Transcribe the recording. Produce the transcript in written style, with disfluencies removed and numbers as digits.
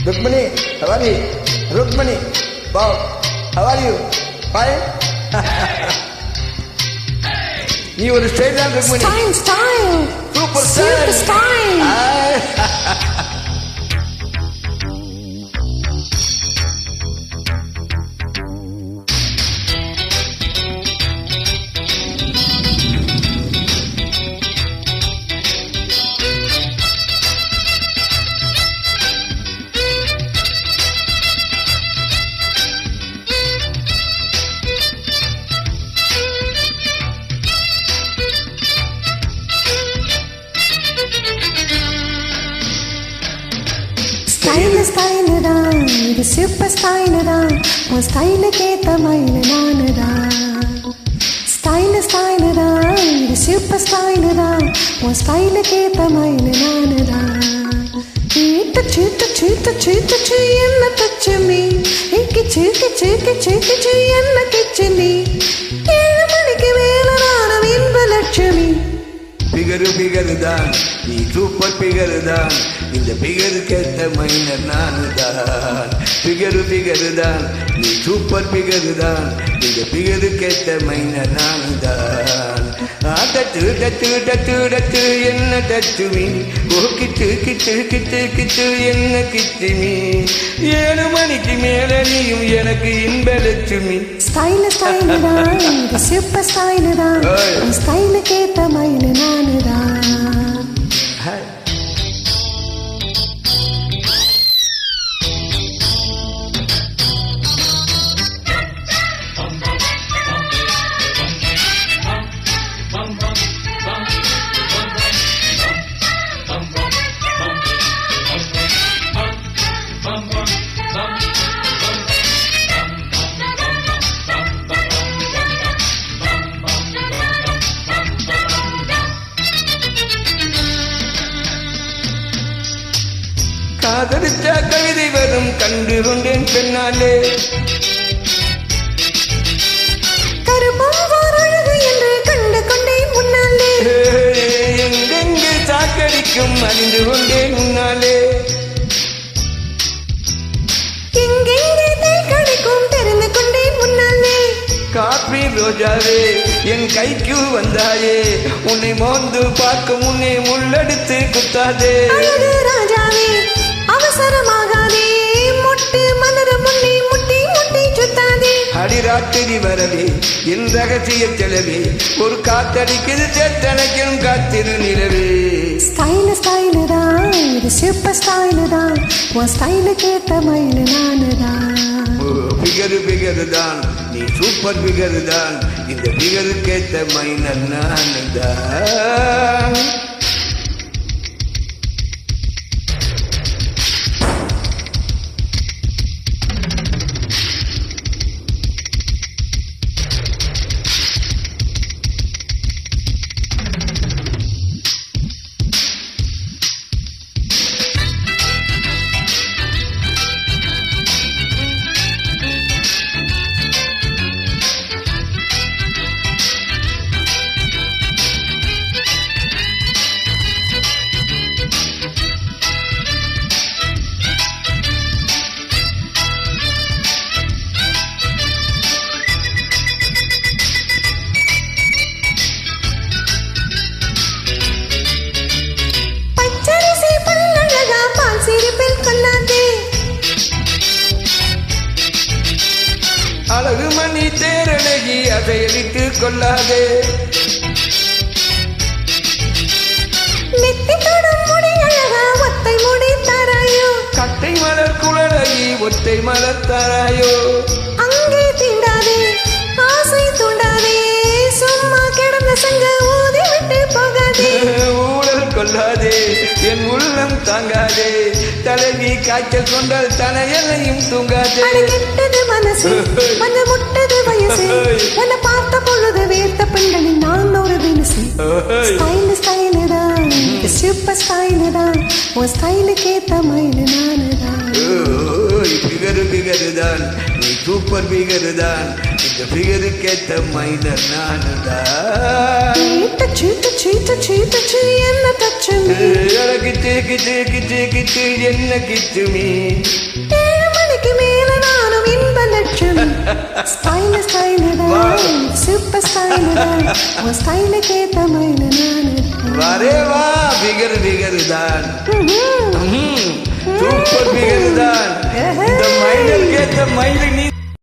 Rukmini, how are you? Rukmini, wow, how are you? Fine? நீ ஒரு style தான் Rukmini. Style super style. Style தான், இது சூப்பர் ஸ்டைல் தான், உன் ஸ்டைலுக்கு ஏத்த மயில நானு தான். ஸ்டைல் தான், இது சூப்பர் ஸ்டைல் தான், உன் ஸ்டைலுக்கு ஏத்த மயில நானு தான். தச்சு தச்சு தச்சு தச்சு என்ன தச்சு நீ, கிச்சு கிச்சு கிச்சு கிச்சு என்ன கிச்சு நீ, 7 மணிக்கு மேல நானும் இன்பலட்சுமி. பிகரு தான், நீ சூப்பர் பிகரு தான், இந்த பிகருக்கு ஏத்த மைனர் நானு தான். பிகரு தான், நீ சூப்பர் பிகரு தான், இந்த பிகருக்கு ஏத்த மைனர் நானு தான். தட்டு டட்டு டட்டு டட்டு என்ன டட்டு மீ, ஓ கிட்டு கிட்டு கிட்டு கிட்டு என்ன கிட்டு மீ, 7 மணிக்கு மேல நீயும் எனக்கு இன்பலட்சுமி. ஸ்டைல் தான், இது சூப்பர் ஸ்டைல் தான், உன் ஸ்டைலுக்கு ஏத்த மயில நானு தான். காதலிச்ச கவிதை வரும் கண்டு கொண்டேன் பெண்ணாலே, கருப்பம் அழகு என்று கண்டு கொண்டேன் முன்னாலே, எங்கெங்கு சாக்கடிக்கும் அறிந்து கொண்டேன் முன்னாலே, எங்கெங்கே தேள் கடிக்கும் தெரிந்து கொண்டேன் முன்னாலே. காப்பி ரோஜாவே என் கைக்கு வந்தாயே, உன்னை மோந்து பார்க்க முன்னே முள்ளெடுத்து குத்தாதே. அழகு ராஜாவே அவசரமாகாதே, மொட்டு மலர முன்னே முட்டி முட்டி சுத்தாதே. அடிராத்திரி வரவே என் ரகசிய செலவே, ஒரு காத்தடிக்குது சேத்தனைக்கும் காத்திரு நிலவே. ஸ்டைல் தான், இது சூப்பர் ஸ்டைல் தான், உன் ஸ்டைலுக்கு ஏத்த மயில நானு தான். பிகரு தான், நீ சூப்பர் பிகரு தான், இந்த பிகருக்கு ஏத்த மைனர் நானு தான். அழகு மணி தேரழகி அதையடித்து கொள்ளாதே, நெத்தி தொடும் முடி அழகா ஒத்தை முடி தராயோ, கட்டை மலர் குழலகி ஒத்தை மலர் தராயோ. அங்கே தீண்டாதே ஆசை தூண்டாதே, சும்மா கிடந்த சங்க ஊதி விட்டு போகாதே. ஊழல் கொள்ளாதே என் உள்ளம் தாங்காதே, தலைவி காய்ச்சல் கொண்டால் தலையலையும் தூங்காதே. கெட்டது மனசு வந்து முட்டது வயசு, உன்னை பார்த்த பொழுது வேர்த்த பெண்களின் நான் ஒரு தினசு. ஸ்டைல் தான், சூப்பர் ஸ்டைல் தான், உன் ஸ்டைலுக்கு ஏத்த மயில நானு தான். பிகரு தான், நீ சூப்பர் பிகரு தான், இந்த பிகருக்கேத்த மைனர் நானுதான். டச்சு டச்சு டச்சு டச்சு என்ன டச்சு கிச்சு கிச்சு கிச்சு கிச்சு என்ன கிச்சுமி 7 மணிக்கு மேல நானும் இன்ப லட்சுமி ஸ்டைல் ஸ்டைல் தான் சூப்பர் ஸ்டைல் தான் உன் ஸ்டைலுக்கு ஏத்த மயில நானு வரே வா பிகர் பிகர் தான் சூப்பர் பிகர் தான் இந்த மயிலுக்கு ஏத்த மயில நீ